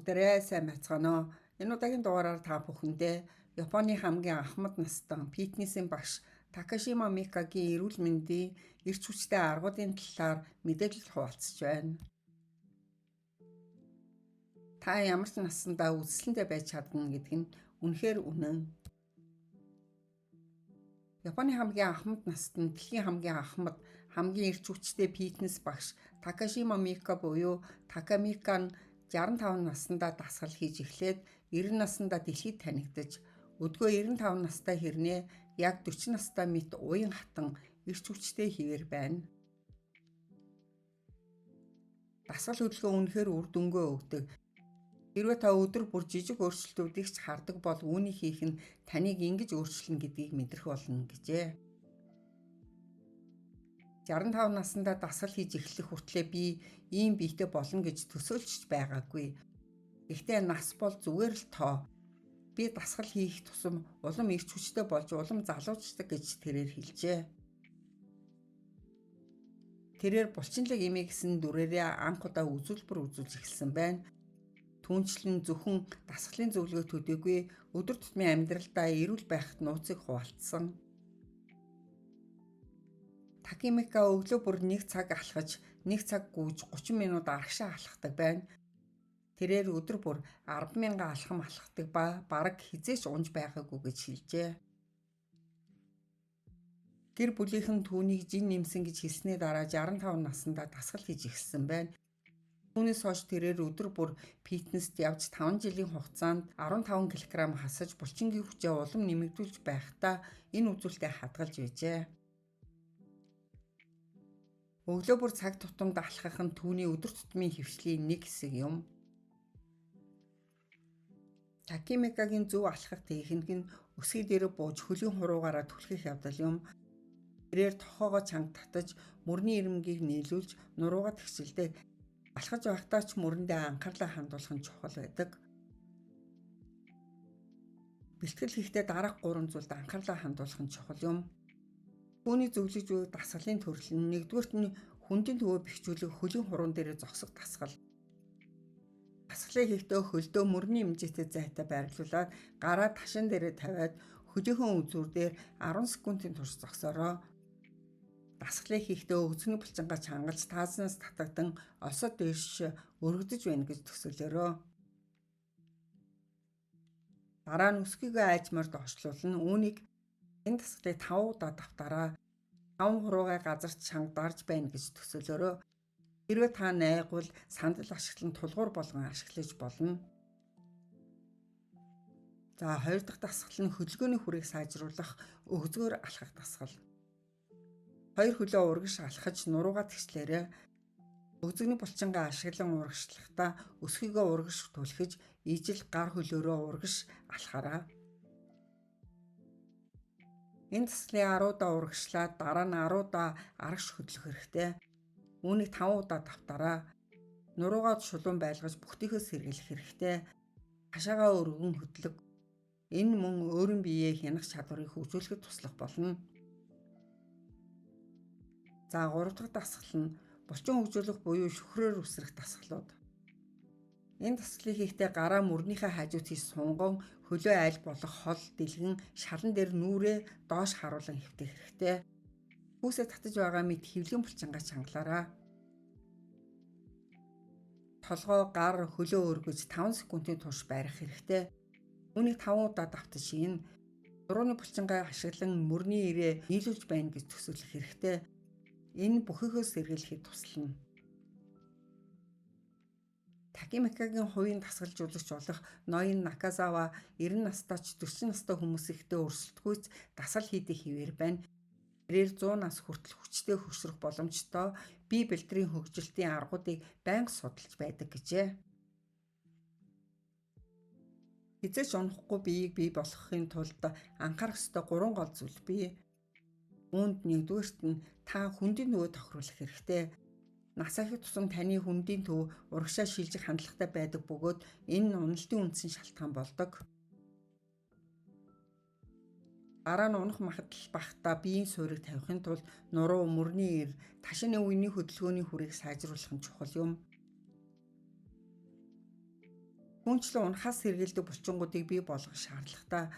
бүгдээрээ сайн байцгаана уу? Энэ удаагийн дугаараар та бүхэндээ Японы хамгийн ахмад настан фитнесийн багш Такашима Микагийн эрүүл мэндийн эрч хүчтэй аргуудын талаар мэдээлэл хуваалцаж байна. Та ямар ч насандаа үзэсгэлэнтэй байж чадна гэдэг нь үнэхээр үнэн. Японы хамгийн ахмад настан дэлхийн хамгийн ахмад хамгийн эрч хүчтэй фитнес багш Такашима Мика буюу Такамика нь 65 наснда дасгал хийж эхлээд 90 наснда дэлхийд танигдаж өдгөө 95 настай хэрнээ яг 40 настай мэт уян хатан эрч хүчтэй хിവэр байна. Дасгал хөдөлгөөн үнэхээр үр дүнгээ өгдөг. Хэрвээ та өдөр бүр жижиг өөрчлөлтүүдийг ч хардаг бол үүний хийх нь таныг ингэж өөрчилнө гэдгийг мэдрэх болно гэжээ. 65 наснда дасгал хийж эхлэх хүртлээр би ийм биетэй болно гэж төсөөлж байгаагүй. Гэхдээ нас бол зүгээр л тоо. Би дасгал хийх тусам улам эрч хүчтэй болж улам залуучдаг гэж тэрээр хэлжээ. Тэрээр булчинлаг эмээ гэсэн дүрээрээ анх удаа үзүүлбэр үзүүлж эхэлсэн байна. Түүнчлэн зөвхөн дасгалын зөвлөгөө төдийгүй өдөр тутмын амьдралдаа эрүүл байхад нууцыг хуваалцсан. Такимика өглөө бүр 1 цаг алхаж, 1 цаг гүйж 30 минут арагшаа алхдаг байна. Тэрээр өдөр бүр 10,000 алхам алхдаг ба бараг хизээч унж байгаагүй гэж хэлжээ. Гэр бүлийнхэн түүнийг жин нэмсэн гэж хэлснээр дараа 65 наснда дасгал хийж эхэлсэн байна. Түүнээс хойш тэрээр өдөр бүр фитнест явж 5 жилийн хугацаанд 15 кг хасаж булчингийн хүчээ улам нэмэгдүүлж байхдаа энэ үзүүлэлтэд хадгалж байжээ. Өглөө бүр цаг тутамд алхах нь түүний өдөр тутмын хөвшлийн нэг хэсэг юм. Такимикагийн зөв алхах техник нь өсгий дээр бууж хөлийн хуруугаараа түлхэх явдал юм. Тэрээр тохоогоо чанга татаж мөрний ирмэгийг нийлүүлж нуруугаа тэгшилдэг. Алхаж байхдаа ч мөрөндөө анхаарлаа хандуулах нь чухал байдаг. Бэлтгэл хийхдээ дараах 3 зүйлд анхаарлаа хандуулах нь чухал юм. Түүний зөвлөж буй дасгалын төрөл нь нэгдүгürt нь хүндийн төвөө бэхжүүлэх хөлийн хуруун дээр зогсох дасгал. Дасгалыг хийхдээ хөлдөө мөрний хэмжээтэй зайтай байрлуулад гараа ташин дээрээ тавиад хөлийнхөө үзүүр дээр 10 секундын турш зогсоороо. Дасгалыг хийхдээ өгзөгний булчингаа чангалж таазнаас татагдан осод дээш өргөдөж байна гэж төсөөлөөрөө. Дараа нь өсгийгөө айжмаар доошлуулна. Үүнийг энэ дасгалыг 5 удаа давтараа. 5 хуруугаа газарт чанга дарж байна гэж төсөөлөөрөө. Хэрвээ та найгвал сандал ашиглан тулгуур болгон ашиглаж болно. За 2 дахь дасгал нь хөдөлгөөний хүрээг сайжруулах өгзгөөр алхах дасгал. 2 хөлөө урагш алхаж нуруугаа тэгшлээрээ өгзөгний булчингаа ашиглан урагшлахдаа өсгийгөө урагш түлхэж ижил гар хөлөөрөө урагш алхаараа. Энэ дасгалыг 10 удаа урагшлаад дараа нь 10 удаа арагш хөдлөх хэрэгтэй. Үүнийг 5 удаа давтараа. Нуруугаа шулуун байлгаж бүхтийхөө сэргийлэх хэрэгтэй. Хашаагаа өргөн хөдлөг. Энэ мөн өөрийн биеэ хянах чадварыг хөгжүүлэхэд туслах болно. За 3 дахь дасгал нь булчин хөгжүүлэх буюу шөхрөөр үсрэх дасгалууд. Энэ дасгалыг хийхдээ гараа мөрнийхээ хажуу тийш сунгон хөлөө айл болох хол дэлгэн шалан дээр нүрээ доош харуулan хэвтэх хэрэгтэй. Хүүсээ татаж байгаа мэт хөвлийн булчингаа чангалаараа. Толгой, гар, хөлөө өргөж 5 секундын турш барих хэрэгтэй. Үүнийг 5 удаа давтаж шиин. Дурууны булчингаа ашиглан мөрний ирээ нийлүүлж байна гэж төсөөлөх хэрэгтэй. Энэ бүхийхөө сэргийлэхэд туслана. Такимикагийн хувийн дасгалжуулагч болох Ноин Наказава 90 настай ч 40 настай хүмүүсийнхтэй өрсөлдөхүйц дасгал хийдэг хിവэр байна. Тэрээр 100 нас хүртэл хүчтэй хөшрөх боломжтой бие бэлтрийн хөгжилтийн аргуудыг байнга судалж байдаг гэжээ. Хизээч унахгүй биеийг бий болгохын тулд анхаарах ёстой 3 гол зүйл бий. Үүнд нэгдүгээрт нь та хүндийн төвөө тохируулах хэрэгтэй. Нас ахих тусам таны хүндийн төв урагшаа шилжих хандлагатай байдаг бөгөөд энэ нь уналтын үндсэн шалтгаан болдог. Дараа нь унах магадлал багтаа биеийн суурийг тавихын тулд нуруу, мөрний ир, ташины үений хөдөлгөөний хүрээг сайжруулах нь чухал юм. Түүнчлэн унахаас сэргийлдэг булчингуудыг бий болгох шаардлагатай.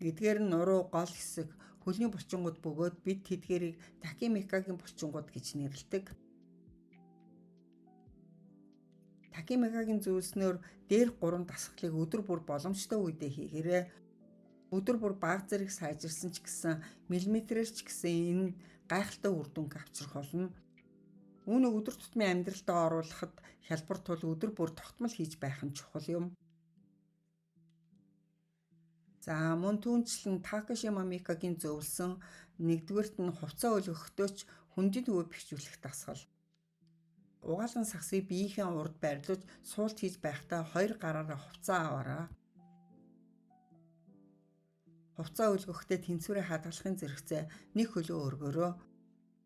Эдгээр нь нуруу гол хэсэг, хөлний булчингууд бөгөөд бид тэдгээрийг такимекагийн булчингууд гэж нэрлэдэг. Такимекагийн зөвлөснөөр дээрх 3 дасгалыг өдөр бүр боломжтой үедээ хийгээрэй. Өдөр бүр бага зэрэг сайжирсан ч гэсэн миллиметрээр ч гэсэн энэ гайхалтай үр дүнг авчрах болно. Үүнийг өдөр тутмын амьдралтаа оруулахад хялбар тул өдөр бүр тогтмол хийж байх нь чухал юм. За мөн түүнчлэн Такашима Микагийн зөвлөсөн нэгдүгээрт нь хувцас өлгөхдөө ч хүндийн төвөө бэхжүүлэх дасгал. Угаалган сагсыг биеийнхээ урд байрлуулж суулт хийж байхдаа 2 гараараа хувцас аваарай. Хувцас өлгөхдөө тэнцвэрээ хадгалахын зэрэгцээ нэг хөлөө өргөөрөө.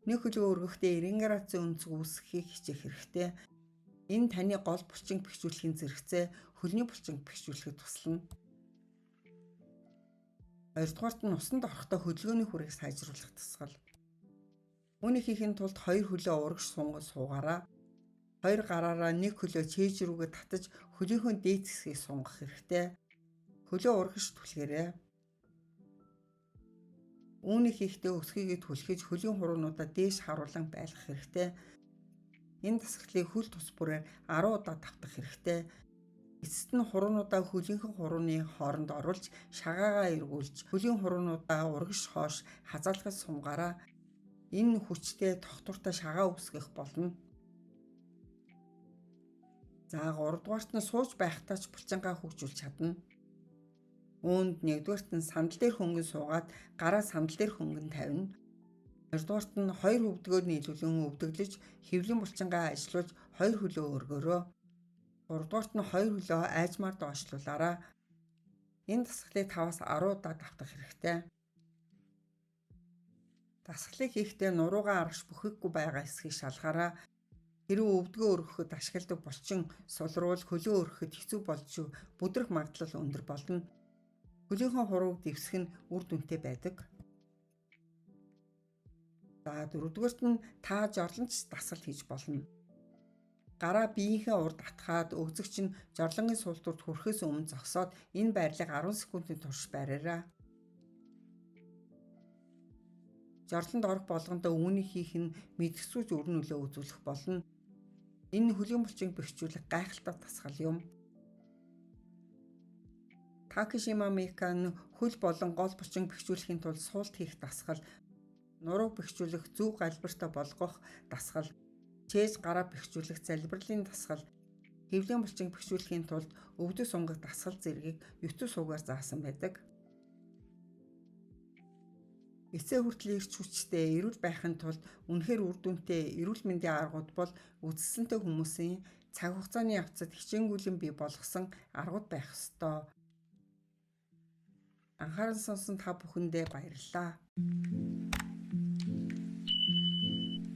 Нэг хөлөө өргөхдөө 90 градусын өнцөг үүсгэхийг хичээх хэрэгтэй. Энэ таны гол булчинг бэхжүүлэхийн зэрэгцээ хөлний булчинг бэхжүүлэхэд туслана. Хоёрдугаарт нь усанд орохдоо хөдөлгөөний хүрээг сайжруулах дасгал. Үүнийг хийхин тулд 2 хөлөө урагш сунгаж суугаарай. 2 гараараа нэг хөлөө чээж рүүгээ татаж хөлийнхөө дээд хэсгийг сунгах хэрэгтэй. Хөлөө урагш түлхээрэй. Үүнийг хийхдээ өсгийгээ түлхэж хөлийн хуруунуудаа дээш харуулan байлгах хэрэгтэй. Энэ дасгалыг хөл тус бүрээр 10 удаа давтах хэрэгтэй. Эцэст нь хуруунуудаа хөлийнхөө хурууны хооронд оруулж шагаагаа эргүүлж хөлийн хуруунуудаа урагш хоош хазаалгаж сумгаараа. Энэ хүчтэй тогтвортой шагаа үүсгэх болно. За 3 дугаарт нь сууж байхдаа ч булчингаа хөгжүүлж чадна. Үүнд 1-дүгээрт нь сандал дээр хөнгөн суугаад гараа сандал дээр хөнгөн тавина. 2-дугаарт нь 2 өвдгөөр нийлүүлэн өвдөглөж хэвлийн булчингаа ажиллуулж 2 хөлөө өргөөрөө. 3-дугаарт нь 2 хөлөө айжмаар доошлуулаарай. Энэ дасгалыг 5-аас 10 удаа давтах хэрэгтэй. Дасгалыг хийхдээ нуруугаа аргаш бүхэхгүй байгаа хэсгийг шалгаарай. Хэрвээ өвдгөө өргөхөд ашигладаг булчин сулруул хөлөө өргөхөд хэцүү болж бүдрэх магадлал өндөр болно. Хөлийнхөө хурууг дэвсэх нь үр дүнтэй байдаг. За 4-дүгээрт нь та жорлонч дасгал хийж болно. Гараа биеийнхээ урд атгаад өгзөгч нь жорлонгийн суултурд хүрэхээс өмнө зогсоод энэ байрлалыг 10 секундын турш бариарай. Жорлонд орох болгондоо үүнийг хийх нь мэдгэцүүж өр нөлөө үзүүлэх болно. Энэ хөлийн булчинг бэхжүүлэх гайхалтай дасгал юм. Такашима Мика нь хөл болон гол булчинг бэхжүүлэхийн тулд суулт хийх дасгал, нурууг бэхжүүлэх зөв галбиртаа болгох дасгал, чээж гараа бэхжүүлэх залбирлын дасгал, хэвлийн булчинг бэхжүүлэхийн тулд өвдөг сунгах дасгал зэргийг ертөнц суугаар заасан байдаг. Эцээ хүртэл ирч хүчтэй эрүүл байхын тулд үнэхээр үр дүнтэй эрүүл мэндийн аргууд бол үзэсгэлэнтэй хүмүүсийн цаг хугацааны явцад хичээнгүйлэн бий болгосон аргууд байх ёстой. Анхаарал сонсон та бүхэндээ баярлалаа.